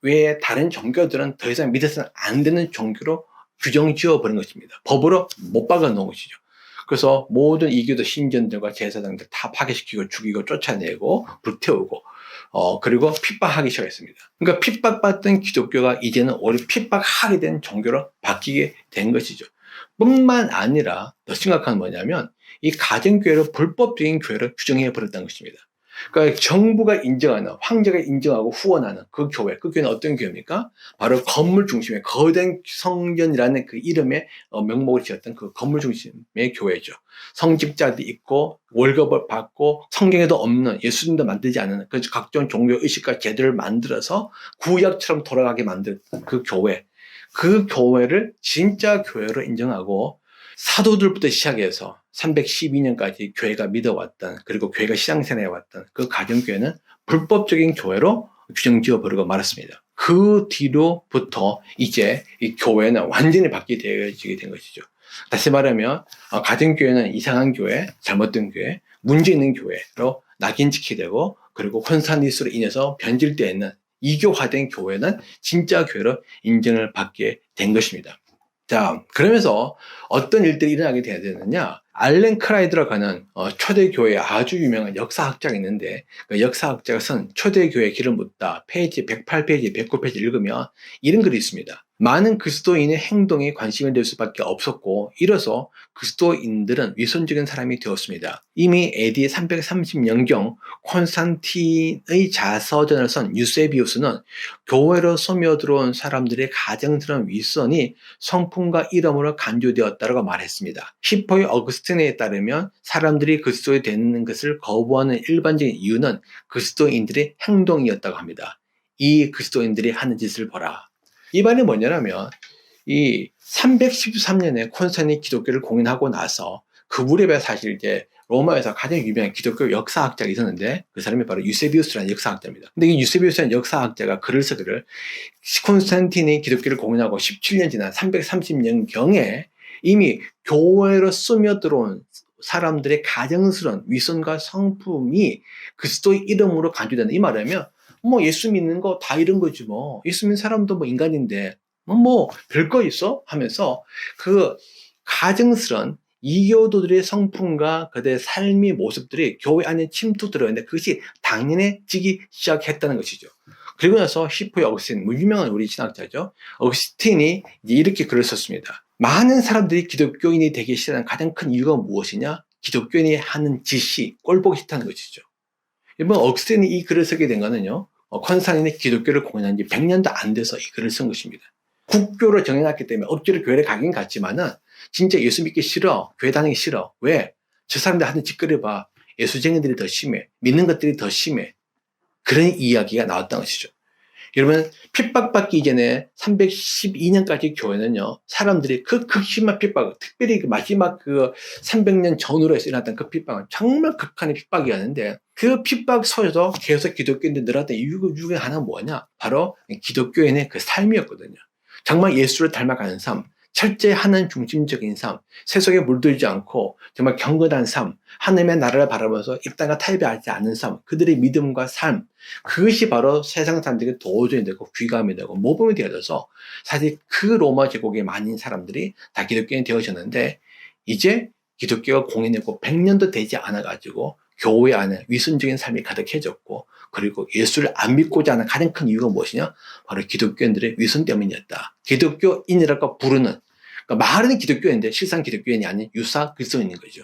외에 다른 종교들은 더 이상 믿어서는 안 되는 종교로 규정 지어버린 것입니다. 법으로 못 박아놓은 것이죠. 그래서 모든 이교도 신전들과 제사장들 다 파괴시키고 죽이고 쫓아내고 불태우고 그리고 핍박하기 시작했습니다. 그러니까 핍박받던 기독교가 이제는 오히려 핍박하게 된 종교로 바뀌게 된 것이죠. 뿐만 아니라 더 심각한 뭐냐면 이 가정교회를 불법적인 교회로 규정해 버렸다는 것입니다. 그러니까 정부가 인정하는, 황제가 인정하고 후원하는 그 교회는 어떤 교회입니까? 바로 건물 중심의 거대한 성전이라는 그 이름의 명목을 지었던 그 건물 중심의 교회죠. 성직자들이 있고 월급을 받고 성경에도 없는, 예수님도 만들지 않은 그 각종 종교 의식과 제도를 만들어서 구약처럼 돌아가게 만든 그 교회, 그 교회를 진짜 교회로 인정하고 사도들부터 시작해서 312년까지 교회가 믿어왔던, 그리고 교회가 시장생활해왔던 그 가정교회는 불법적인 교회로 규정지어 버리고 말았습니다. 그 뒤로부터 이제 이 교회는 완전히 바뀌게 되어지게 된 것이죠. 다시 말하면 가정교회는 이상한 교회, 잘못된 교회, 문제 있는 교회로 낙인찍히게 되고, 그리고 콘스탄티누스로 인해서 변질되어 있는 이교화된 교회는 진짜 교회로 인정을 받게 된 것입니다. 자, 그러면서 어떤 일들이 일어나게 돼야 되느냐? 알렌 크라이드라고 하는 초대교회의 아주 유명한 역사학자가 있는데, 그 역사학자가 쓴 초대교회의 길을 묻다 페이지 108페이지, 109페이지 읽으면 이런 글이 있습니다. 많은 그리스도인의 행동에 관심을 들 수밖에 없었고, 이로써 그리스도인들은 위선적인 사람이 되었습니다. 이미 AD 330년경 콘스탄틴의 자서전을 쓴 유세비우스는 교회로 스며들어온 사람들의 가정스러운 위선이 성품과 이름으로 간주되었다고 말했습니다. 히포의 어거스틴에 따르면 사람들이 그리스도에 되는 것을 거부하는 일반적인 이유는 그리스도인들의 행동이었다고 합니다. 이 그리스도인들이 하는 짓을 보라. 이 말이 뭐냐면 이 313년에 콘스탄틴이 기독교를 공인하고 나서 그 무렵에 사실 이제 로마에서 가장 유명한 기독교 역사학자가 있었는데 그 사람이 바로 유세비우스라는 역사학자입니다. 근데 이 유세비우스라는 역사학자가 글을 쓰기를 콘스탄틴이 기독교를 공인하고 17년 지난 330년경에 이미 교회로 스며들어온 사람들의 가정스러운 위선과 성품이 그리스도의 이름으로 간주된다. 이 말이면 뭐 예수 믿는 거 다 이런 거지 뭐. 예수 믿는 사람도 뭐 인간인데 뭐 별거 있어? 하면서 그 가증스러운 이교도들의 성품과 그들의 삶의 모습들이 교회 안에 침투 들어있는데 그것이 당연해지기 시작했다는 것이죠. 그리고 나서 히포의 어거스틴, 유명한 우리 신학자죠. 어거스틴이 이렇게 글을 썼습니다. 많은 사람들이 기독교인이 되기 싫어하는 가장 큰 이유가 무엇이냐? 기독교인이 하는 짓이 꼴보기 싫다는 것이죠. 이번 억센이 이 글을 쓰게 된 거는요, 컨스탄틴이 기독교를 공인한 지 100년도 안 돼서 이 글을 쓴 것입니다. 국교를 정해놨기 때문에 억지로 교회를 가긴 갔지만은 진짜 예수 믿기 싫어, 교회 다니기 싫어. 왜? 저 사람들 하는 짓거리 봐. 예수쟁이들이 더 심해. 믿는 것들이 더 심해. 그런 이야기가 나왔던 것이죠. 여러분, 핍박받기 이전에 312년까지 교회는요, 사람들이 그 극심한 핍박, 특별히 그 마지막 그 300년 전후로 해서 일어났던 그 핍박은 정말 극한의 핍박이었는데, 그 핍박 속에서도 계속 기독교인들이 늘었던 이유 중에 하나는 뭐냐? 바로 기독교인의 그 삶이었거든요. 정말 예수를 닮아가는 삶, 철저하는 중심적인 삶, 세속에 물들지 않고 정말 경건한 삶, 하나님의 나라를 바라보면서 이 땅과 타협하지 않는 삶, 그들의 믿음과 삶, 그것이 바로 세상 사람들에게 도전이 되고 귀감이 되고 모범이 되어져서 사실 그 로마 제국의 많은 사람들이 다 기독교인이 되어졌는데, 이제 기독교가 공인되고 100년도 되지 않아가지고 교회 안에 위선적인 삶이 가득해졌고, 그리고 예수를 안 믿고자 하는 가장 큰 이유가 무엇이냐? 바로 기독교인들의 위선 때문이었다. 기독교인이라고 부르는, 그러니까 말은 기독교인인데 실상 기독교인이 아닌 유사 그리스도인인 거죠.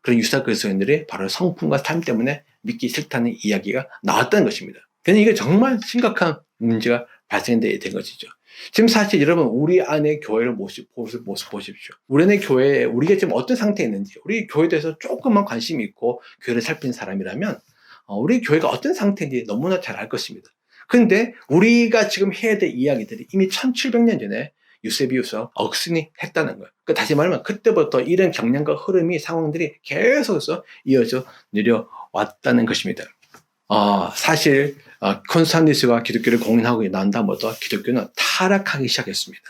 그런 유사 그리스도인들이 바로 성품과 삶 때문에 믿기 싫다는 이야기가 나왔다는 것입니다. 그래서 이게 정말 심각한 문제가 발생된 것이죠. 지금 사실 여러분, 우리 안에 교회를 보십시오. 우리 안에 교회에 우리가 지금 어떤 상태에 있는지, 우리 교회에 대해서 조금만 관심이 있고 교회를 살피는 사람이라면 우리 교회가 어떤 상태인지 너무나 잘 알 것입니다. 그런데 우리가 지금 해야 될 이야기들이 이미 1700년 전에 유세비우스와 억슨이 했다는 거예요. 다시 말하면 그때부터 이런 경향과 흐름이, 상황들이 계속해서 이어져 내려왔다는 것입니다. 사실 콘스탄티누스가 기독교를 공인하고 난 다음부터 기독교는 타락하기 시작했습니다.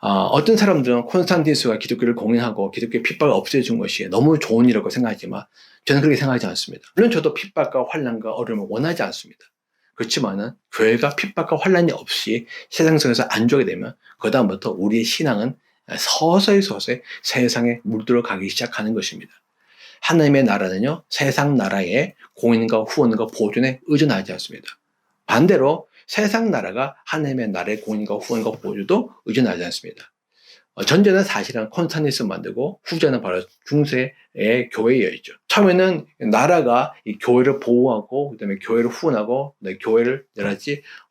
어떤 사람들은 콘스탄티누스가 기독교를 공인하고 기독교의 핍박을 없애준 것이 너무 좋은 일이라고 생각하지만 저는 그렇게 생각하지 않습니다. 물론 저도 핍박과 환난과 어려움을 원하지 않습니다. 그렇지만은 교회가 핍박과 환난이 없이 세상 속에서 안주하게 되면 그 다음부터 우리의 신앙은 서서히 세상에 물들어가기 시작하는 것입니다. 하나님의 나라는요, 세상 나라의 공인과 후원과 보존에 의존하지 않습니다. 반대로 세상 나라가 하나님의 나라의 공인과 후원과 보존도 의존하지 않습니다. 전제는 사실은 콘스탄티누스 만들고 후자는 바로 중세의 교회였죠. 처음에는 나라가 이 교회를 보호하고 그다음에 교회를 후원하고 교회를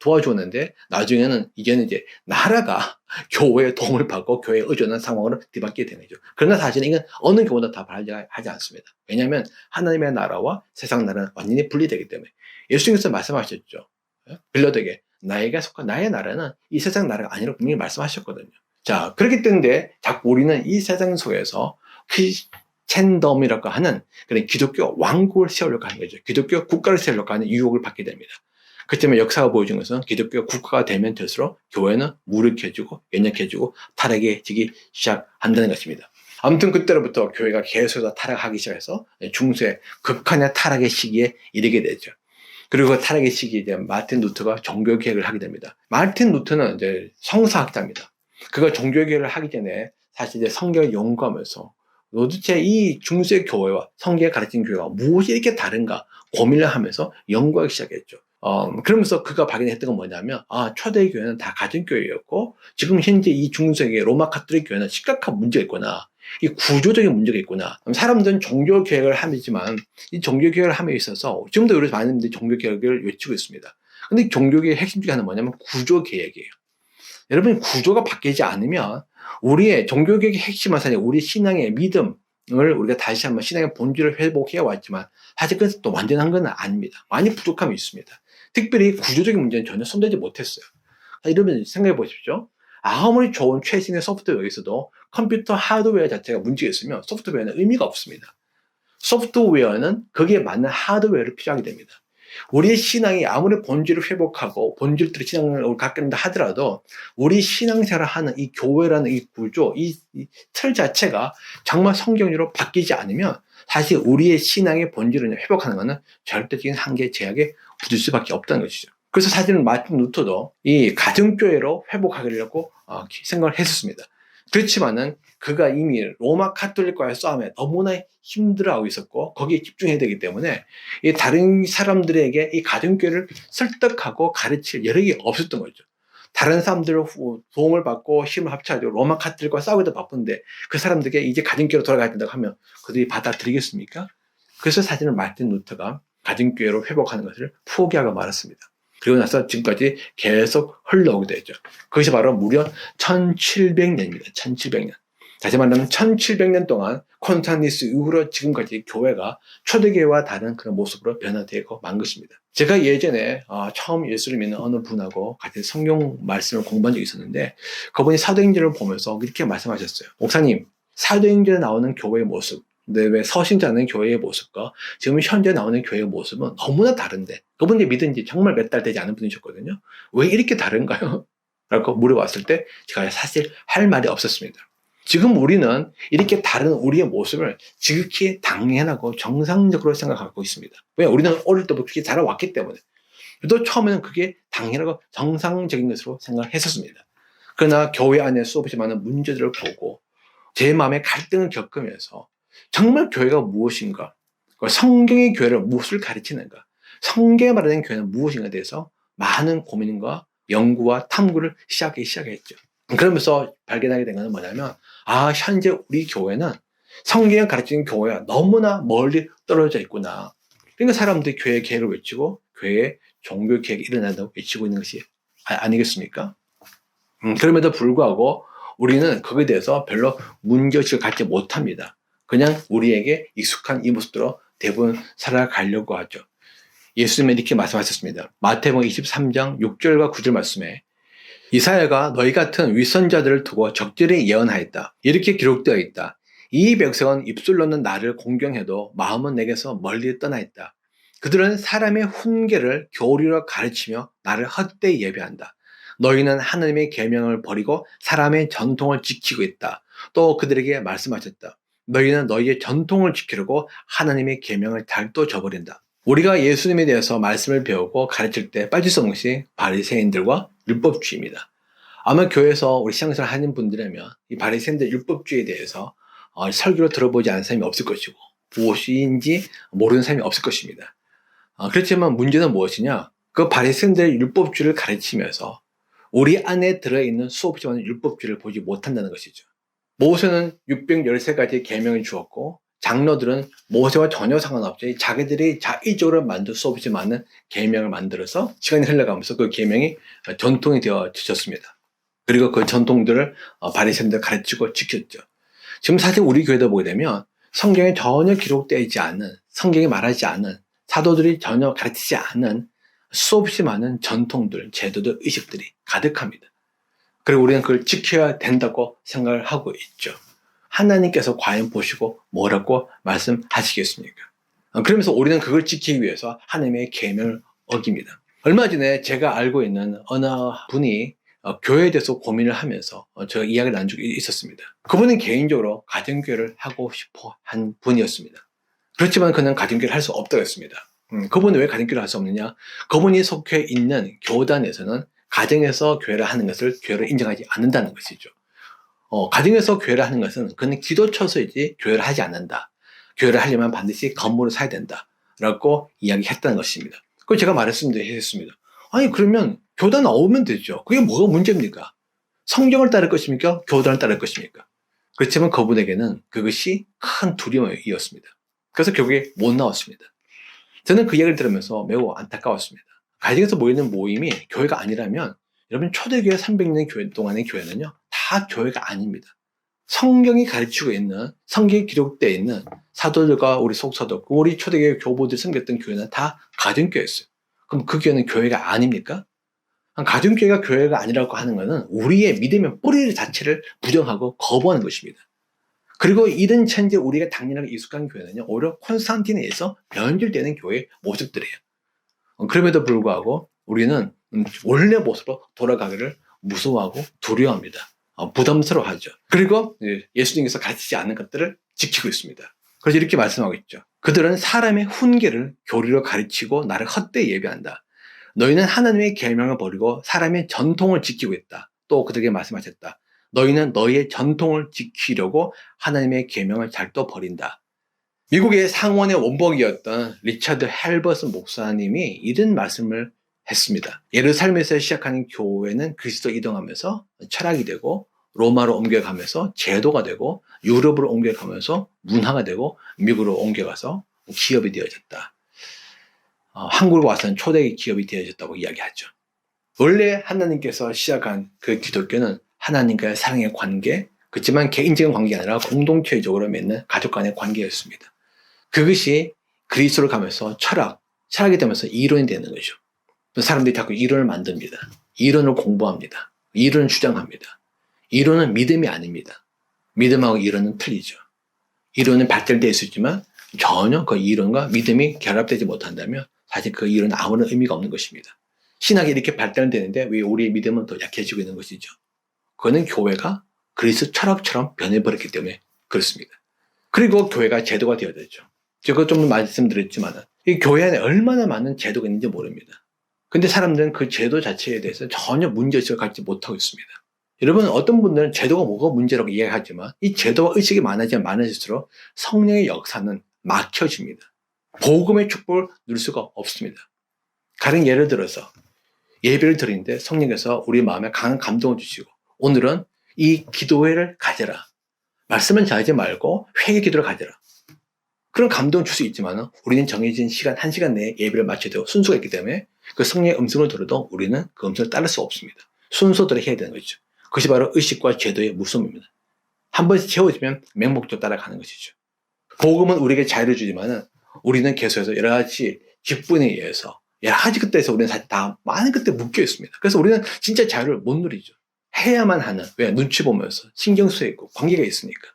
도와주었는데, 나중에는 이제는 이제 나라가 교회의 도움을 받고 교회에 의존하는 상황으로 뒤바뀌게 되는 거죠. 그러나 사실은 이건 어느 교회도 다 발견하지 않습니다. 왜냐하면 하나님의 나라와 세상 나라는 완전히 분리되기 때문에. 예수님께서 말씀하셨죠. 빌라도에게 나에게 속한 나의 나라는 이 세상 나라가 아니라고 분명히 말씀하셨거든요. 자, 그렇기 때문에 자꾸 우리는 이 세상 속에서 크리스천덤이라고 하는 그런 기독교 왕국을 세우려고 하는 거죠. 기독교 국가를 세우려고 하는 유혹을 받게 됩니다. 그 때문에 역사가 보여준 것은 기독교 국가가 되면 될수록 교회는 무력해지고 연약해지고 타락해지기 시작한다는 것입니다. 아무튼 그때로부터 교회가 계속해서 타락하기 시작해서 중세 극한의 타락의 시기에 이르게 되죠. 그리고 그 타락의 시기에 이제 마틴 루터가 종교개혁을 하게 됩니다. 마틴 루터는 이제 성서학자입니다. 그가 종교개혁을 하기 전에 사실 이제 성경을 연구하면서 도대체 이 중세 교회와 성경에 가르친 교회가 무엇이 이렇게 다른가 고민을 하면서 연구하기 시작했죠. 그러면서 그가 발견했던 건 뭐냐면, 초대 교회는 다 가정교회였고, 지금 현재 이 중세의 로마 카톨릭 교회는 심각한 문제가 있구나. 이 구조적인 문제가 있구나. 사람들은 종교개혁을 하지만, 이 종교개혁을 함에 있어서, 지금도 우리 많은 분들이 종교개혁을 외치고 있습니다. 근데 종교개혁의 핵심 중에 하나는 뭐냐면 구조개혁이에요. 여러분, 구조가 바뀌지 않으면 우리의 종교개혁의 핵심은 사실 우리 신앙의 믿음을 우리가 다시 한번 신앙의 본질을 회복해 왔지만 사실 그것은 또 완전한 건 아닙니다. 많이 부족함이 있습니다. 특별히 구조적인 문제는 전혀 손대지 못했어요. 여러분 생각해 보십시오. 아무리 좋은 최신의 소프트웨어가 있어도 컴퓨터 하드웨어 자체가 문제가 있으면 소프트웨어는 의미가 없습니다. 소프트웨어는 거기에 맞는 하드웨어를 필요하게 됩니다. 우리의 신앙이 아무리 본질을 회복하고 본질대로 신앙을 갖게 된다 하더라도 우리 신앙생활을 하는 이 교회라는 이 구조, 이 틀 자체가 정말 성경으로 바뀌지 않으면 사실 우리의 신앙의 본질을 회복하는 것은 절대적인 한계, 제약에 부딪힐 수밖에 없다는 것이죠. 그래서 사실은 마틴 루터도 이 가정교회로 회복하려고 생각을 했었습니다. 그렇지만은 그가 이미 로마 카톨릭과의 싸움에 너무나 힘들어하고 있었고 거기에 집중해야 되기 때문에 이 다른 사람들에게 이 가정교회를 설득하고 가르칠 여력이 없었던 거죠. 다른 사람들 도움을 받고 힘을 합쳐가지고 로마 카톨릭과 싸우기도 바쁜데 그 사람들에게 이제 가정교회로 돌아가야 된다고 하면 그들이 받아들이겠습니까? 그래서 사실은 마틴 루터가 가정교회로 회복하는 것을 포기하고 말았습니다. 그리고 나서 지금까지 계속 흘러오게 되죠. 그것이 바로 무려 1700년입니다. 1700년. 다시 말하면 1700년 동안 콘스탄티누스 이후로 지금까지 교회가 초대교회와 다른 그런 모습으로 변화되고 만 것입니다. 제가 예전에 처음 예수를 믿는 어느 분하고 같이 성경 말씀을 공부한 적이 있었는데 그분이 사도행전을 보면서 이렇게 말씀하셨어요. 목사님, 사도행전에 나오는 교회의 모습, 근데 왜 서신자는 교회의 모습과 지금 현재 나오는 교회의 모습은 너무나 다른데 그분이 믿은 지 정말 몇 달 되지 않은 분이셨거든요. 왜 이렇게 다른가요? 라고 물어봤을 때 제가 사실 할 말이 없었습니다. 지금 우리는 이렇게 다른 우리의 모습을 지극히 당연하고 정상적으로 생각하고 있습니다. 왜? 우리는 어릴 때부터 그렇게 자라왔기 때문에. 또 처음에는 그게 당연하고 정상적인 것으로 생각했었습니다. 그러나 교회 안에 수없이 많은 문제들을 보고 제 마음에 갈등을 겪으면서 정말 교회가 무엇인가? 성경의 교회를 무엇을 가르치는가? 성경에 말하는 교회는 무엇인가에 대해서 많은 고민과 연구와 탐구를 시작했죠. 그러면서 발견하게 된 것은 뭐냐면, 현재 우리 교회는 성경이 가르치는 교회와 너무나 멀리 떨어져 있구나. 그러니까 사람들이 교회 계획을 외치고, 교회에 종교 계획이 일어난다고 외치고 있는 것이 아니겠습니까? 그럼에도 불구하고 우리는 거기에 대해서 별로 문제의식을 갖지 못합니다. 그냥 우리에게 익숙한 이 모습대로 대부분 살아가려고 하죠. 예수님은 이렇게 말씀하셨습니다. 마태복음 23장 6절과 9절 말씀에 이사야가 너희 같은 위선자들을 두고 적절히 예언하였다. 이렇게 기록되어 있다. 이 백성은 입술로는 나를 공경해도 마음은 내게서 멀리 떠나 있다. 그들은 사람의 훈계를 교리로 가르치며 나를 헛되이 예배한다. 너희는 하나님의 계명을 버리고 사람의 전통을 지키고 있다. 또 그들에게 말씀하셨다. 너희는 너희의 전통을 지키려고 하나님의 계명을 달도 저버린다. 우리가 예수님에 대해서 말씀을 배우고 가르칠 때 빠질 수 없는 것이 바리새인들과 율법주의입니다. 아마 교회에서 우리 신앙생활 하는 분들이라면 이 바리새인들 율법주의에 대해서 설교를 들어보지 않은 사람이 없을 것이고 무엇인지 모르는 사람이 없을 것입니다. 그렇지만 문제는 무엇이냐? 그 바리새인들의 율법주의를 가르치면서 우리 안에 들어있는 수없이 많은 율법주의를 보지 못한다는 것이죠. 모세는 613가지의 계명을 주었고 장로들은 모세와 전혀 상관없이 자기들이 자의적으로 만든 수없이 많은 계명을 만들어서 시간이 흘러가면서 그 계명이 전통이 되어졌습니다. 그리고 그 전통들을 바리새인들 가르치고 지켰죠. 지금 사실 우리 교회도 보게 되면 성경에 전혀 기록되어 있지 않은, 성경이 말하지 않은, 사도들이 전혀 가르치지 않은 수없이 많은 전통들, 제도들, 의식들이 가득합니다. 그리고 우리는 그걸 지켜야 된다고 생각을 하고 있죠. 하나님께서 과연 보시고 뭐라고 말씀하시겠습니까? 그러면서 우리는 그걸 지키기 위해서 하나님의 계명을 어깁니다. 얼마 전에 제가 알고 있는 어느 분이 교회에 대해서 고민을 하면서 제가 이야기를 나눈 적이 있었습니다. 그분은 개인적으로 가정교회를 하고 싶어 한 분이었습니다. 그렇지만 그는 가정교회를 할 수 없다고 했습니다. 그분은 왜 가정교회를 할 수 없느냐? 그분이 속해 있는 교단에서는 가정에서 교회를 하는 것을 교회로 인정하지 않는다는 것이죠. 가정에서 교회를 하는 것은 그는 기도 쳐서이지 교회를 하지 않는다. 교회를 하려면 반드시 건물을 사야 된다. 라고 이야기했다는 것입니다. 그걸 제가 말했습니다. 아니, 그러면 교단 나오면 되죠. 그게 뭐가 문제입니까? 성경을 따를 것입니까? 교단을 따를 것입니까? 그렇지만 그분에게는 그것이 큰 두려움이었습니다. 그래서 결국에 못 나왔습니다. 저는 그 이야기를 들으면서 매우 안타까웠습니다. 가정에서 모이는 모임이 교회가 아니라면 여러분 초대교회 300년 교회 동안의 교회는요 다 교회가 아닙니다. 성경이 가르치고 있는 성경에 기록되어 있는 사도들과 우리 속사도 우리 초대교회 교보들이 섬겼던 교회는 다 가정교회였어요. 그럼 그 교회는 교회가 아닙니까? 가정교회가 교회가 아니라고 하는 것은 우리의 믿음의 뿌리 자체를 부정하고 거부하는 것입니다. 그리고 이런 현재 우리가 당연하게 익숙한 교회는요 오히려 콘스탄티누스에서 변질되는 교회의 모습들이에요. 그럼에도 불구하고 우리는 원래 모습으로 돌아가기를 무서워하고 두려워합니다. 부담스러워하죠. 그리고 예수님께서 가르치지 않는 것들을 지키고 있습니다. 그래서 이렇게 말씀하고 있죠. 그들은 사람의 훈계를 교리로 가르치고 나를 헛되이 예배한다. 너희는 하나님의 계명을 버리고 사람의 전통을 지키고 있다. 또 그들에게 말씀하셨다. 너희는 너희의 전통을 지키려고 하나님의 계명을 잘도 버린다. 미국의 상원의 원복이었던 리처드 헬버슨 목사님이 이런 말씀을 했습니다. 예루살렘에서 시작하는 교회는 그리스도 이동하면서 철학이 되고 로마로 옮겨가면서 제도가 되고 유럽으로 옮겨가면서 문화가 되고 미국으로 옮겨가서 기업이 되어졌다. 한국에 와서는 초대 기업이 되어졌다고 이야기하죠. 원래 하나님께서 시작한 그 기독교는 하나님과의 사랑의 관계, 그렇지만 개인적인 관계가 아니라 공동체적으로 맺는 가족 간의 관계였습니다. 그것이 그리스도를 가면서 철학이 되면서 이론이 되는 거죠. 사람들이 자꾸 이론을 만듭니다. 이론을 공부합니다. 이론을 주장합니다. 이론은 믿음이 아닙니다. 믿음하고 이론은 틀리죠. 이론은 발달될 수 있지만 전혀 그 이론과 믿음이 결합되지 못한다면 사실 그 이론은 아무런 의미가 없는 것입니다. 신학이 이렇게 발달되는데 왜 우리의 믿음은 더 약해지고 있는 것이죠? 그거는 교회가 그리스도 철학처럼 변해버렸기 때문에 그렇습니다. 그리고 교회가 제도가 되어졌죠. 제가 좀 말씀드렸지만 이 교회 안에 얼마나 많은 제도가 있는지 모릅니다. 근데 사람들은 그 제도 자체에 대해서 전혀 문제의식을 갖지 못하고 있습니다. 여러분, 어떤 분들은 제도가 뭐가 문제라고 이야기하지만 이 제도와 의식이 많아지면 많아질수록 성령의 역사는 막혀집니다. 복음의 축복을 누릴 수가 없습니다. 가령 예를 들어서 예배를 드리는데 성령께서 우리 마음에 강한 감동을 주시고 오늘은 이 기도회를 가져라. 말씀은 잘하지 말고 회개 기도를 가져라. 그런 감동을 줄 수 있지만 우리는 정해진 시간, 1시간 내에 예배를 마쳐야 되고 순서가 있기 때문에 그 성령의 음성을 들어도 우리는 그 음성을 따를 수 없습니다. 순서대로 해야 되는 거죠. 그것이 바로 의식과 제도의 무서움입니다. 한 번씩 채워지면 맹목적으로 따라가는 것이죠. 복음은 우리에게 자유를 주지만 우리는 계속해서 여러 가지 직분에 의해서 여러 가지 끝에서 우리는 사실 다 많은 끝에 묶여 있습니다. 그래서 우리는 진짜 자유를 못 누리죠. 해야만 하는, 왜? 눈치 보면서 신경 쓰여 있고 관계가 있으니까.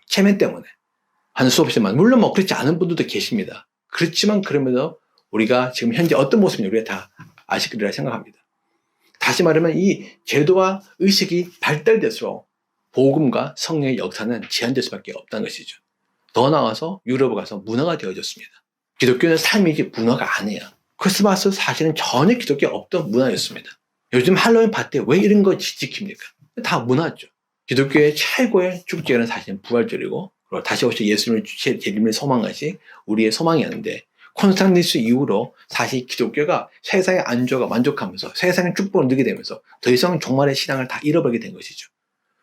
체면 때문에 하는 수 없지만 물론 뭐 그렇지 않은 분들도 계십니다. 그렇지만 그럼에도 우리가 지금 현재 어떤 모습인지 우리가 다 아실 거리라 생각합니다. 다시 말하면 이 제도와 의식이 발달될수록 복음과 성령의 역사는 제한될 수밖에 없다는 것이죠. 더 나아가서 유럽에 가서 문화가 되어졌습니다. 기독교는 삶이지 문화가 아니에요. 크리스마스 사실은 전혀 기독교 없던 문화였습니다. 요즘 할로윈 파티 왜 이런 거 지킵니까? 다 문화죠. 기독교의 최고의 축제는 사실은 부활절이고 그리고 다시 오실 예수님을 재림을 소망하시 우리의 소망이었는데 콘스탄티누스 이후로 사실 기독교가 세상의 안주가 만족하면서 세상의 축복을 누리게 되면서 더 이상 종말의 신앙을 다 잃어버리게 된 것이죠.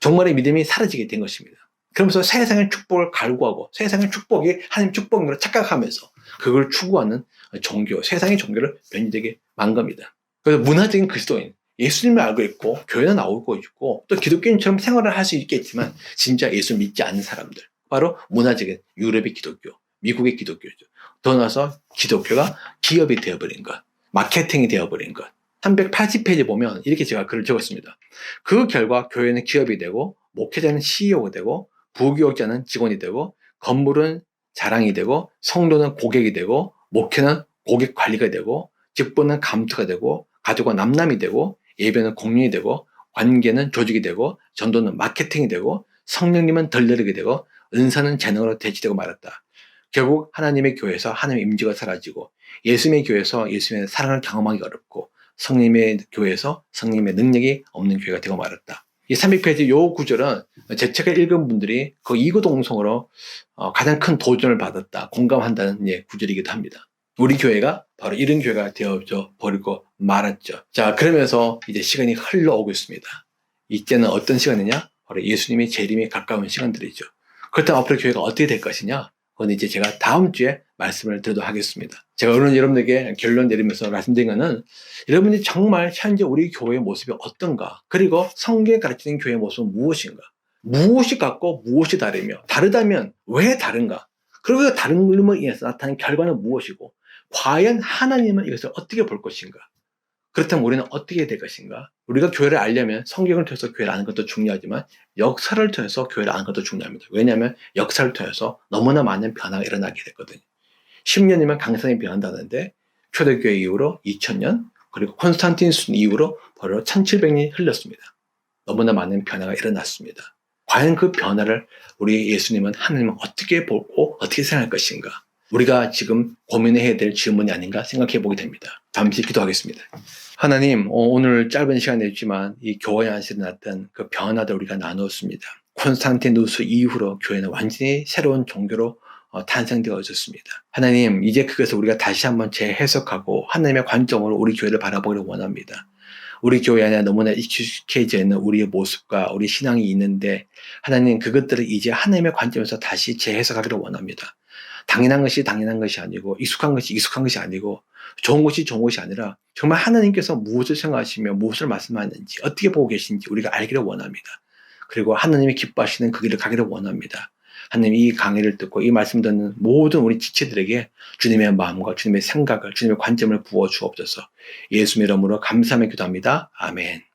종말의 믿음이 사라지게 된 것입니다. 그러면서 세상의 축복을 갈구하고 세상의 축복이 하나님 축복인 걸 착각하면서 그걸 추구하는 종교, 세상의 종교를 변질되게 만 겁니다. 그래서 문화적인 그리스도인, 예수님을 알고 있고 교회는 나오고 있고 또 기독교인처럼 생활을 할 수 있겠지만 진짜 예수 믿지 않는 사람들, 바로 문화적인 유럽의 기독교, 미국의 기독교죠. 더 나아서 기독교가 기업이 되어버린 것, 마케팅이 되어버린 것. 380페이지 보면 이렇게 제가 글을 적었습니다. 그 결과 교회는 기업이 되고 목회자는 CEO가 되고 부교육자는 직원이 되고 건물은 자랑이 되고 성도는 고객이 되고 목회는 고객 관리가 되고 직분은 감투가 되고 가족은 남남이 되고 예배는 공연이 되고 관계는 조직이 되고 전도는 마케팅이 되고 성령님은 덜러리게 되고 은사는 재능으로 대치되고 말았다. 결국 하나님의 교회에서 하나님의 임재가 사라지고 예수님의 교회에서 예수님의 사랑을 경험하기 어렵고 성령님의 교회에서 성령님의 능력이 없는 교회가 되고 말았다. 이 300페이지 이 구절은 제 책을 읽은 분들이 그 이구동성으로 가장 큰 도전을 받았다, 공감한다는 구절이기도 합니다. 우리 교회가 바로 이런 교회가 되어져 버리고 말았죠. 자, 그러면서 이제 시간이 흘러오고 있습니다. 이때는 어떤 시간이냐? 바로 예수님의 재림이 가까운 시간들이죠. 그렇다면 앞으로 교회가 어떻게 될 것이냐? 그건 이제 제가 다음 주에 말씀을 드리도록 하겠습니다. 제가 오늘 여러분들에게 결론 내리면서 말씀드린 것은 여러분이 정말 현재 우리 교회의 모습이 어떤가? 그리고 성경에 가르치는 교회의 모습은 무엇인가? 무엇이 같고 무엇이 다르며 다르다면 왜 다른가? 그리고 다름으로 인해서 나타나는 결과는 무엇이고 과연 하나님은 이것을 어떻게 볼 것인가? 그렇다면 우리는 어떻게 될 것인가? 우리가 교회를 알려면 성경을 통해서 교회를 아는 것도 중요하지만 역사를 통해서 교회를 아는 것도 중요합니다. 왜냐하면 역사를 통해서 너무나 많은 변화가 일어나게 됐거든요. 10년이면 강산이 변한다는데 초대교회 이후로 2000년 그리고 콘스탄티누스 이후로 바로 1700년이 흘렀습니다. 너무나 많은 변화가 일어났습니다. 과연 그 변화를 우리 예수님은 하나님은 어떻게 보고 어떻게 생각할 것인가? 우리가 지금 고민해야 될 질문이 아닌가 생각해 보게 됩니다. 잠시 기도하겠습니다. 하나님, 오늘 짧은 시간 내지만 이 교회 안에서 일어났던 그 변화들 우리가 나누었습니다. 콘스탄티누스 이후로 교회는 완전히 새로운 종교로 탄생되어졌습니다. 하나님, 이제 그것을 우리가 다시 한번 재해석하고 하나님의 관점으로 우리 교회를 바라보기를 원합니다. 우리 교회 안에 너무나 익숙해져 있는 우리의 모습과 우리 신앙이 있는데 하나님 그것들을 이제 하나님의 관점에서 다시 재해석하기를 원합니다. 당연한 것이 당연한 것이 아니고 익숙한 것이 익숙한 것이 아니고 좋은 것이 좋은 것이 아니라 정말 하나님께서 무엇을 생각하시며 무엇을 말씀하는지 어떻게 보고 계신지 우리가 알기를 원합니다. 그리고 하나님이 기뻐하시는 그 길을 가기를 원합니다. 하나님 이 강의를 듣고 이 말씀 듣는 모든 우리 지체들에게 주님의 마음과 주님의 생각을 주님의 관점을 부어 주옵소서. 예수 이름으로 감사하며 기도합니다. 아멘.